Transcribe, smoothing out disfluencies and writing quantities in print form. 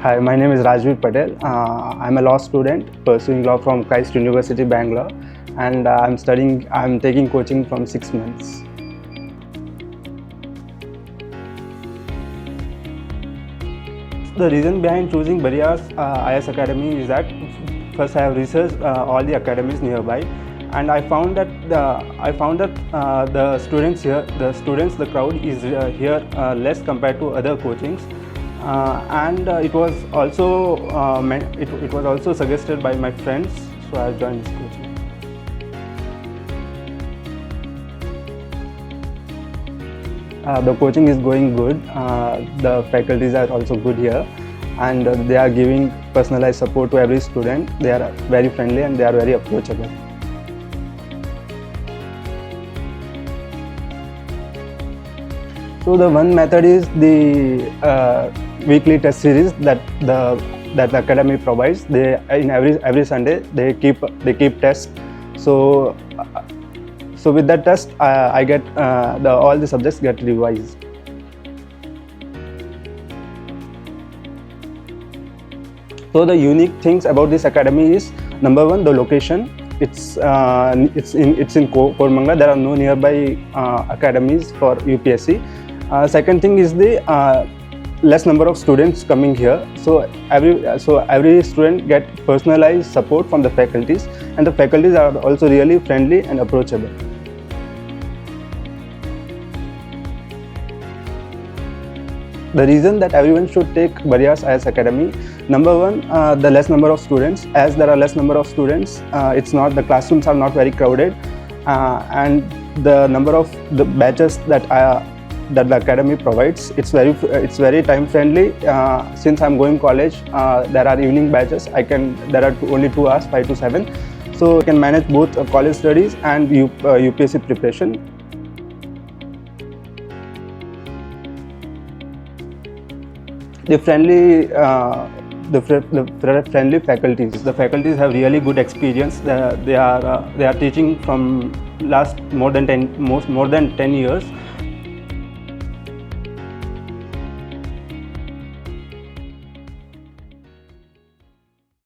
Hi, my name is Rajveer Patel. I'm a law student pursuing law from Christ University, Bangalore, and I'm taking coaching from 6 months. The reason behind choosing Bariar's IS Academy is that first I have researched all the academies nearby, and I found that the students here, the crowd is here less compared to other coachings. It was also suggested by my friends, so I joined this coaching. The coaching is going good. The faculties are also good here, and they are giving personalized support to every student. They are very friendly and they are very approachable. So the one method is the weekly test series that the academy provides. They in every Sunday they keep tests. So with that test I get all the subjects get revised. So the unique things about this academy is, number one, the location. It's in Koramangala. There are no nearby academies for UPSC. Second thing is the less number of students coming here, so every student get personalized support from the faculties, and the faculties are also really friendly and approachable. The reason that everyone should take Bariar's IS Academy, number one, the less number of students. As there are less number of students, the classrooms are not very crowded, and the number of the batches that the academy provides, it's very time friendly. Since I'm going college, there are evening batches. There are only 2 hours, 5 to 7, so I can manage both college studies and UPSC preparation. The friendly faculties. The faculties have really good experience. They are teaching from last more than 10 years.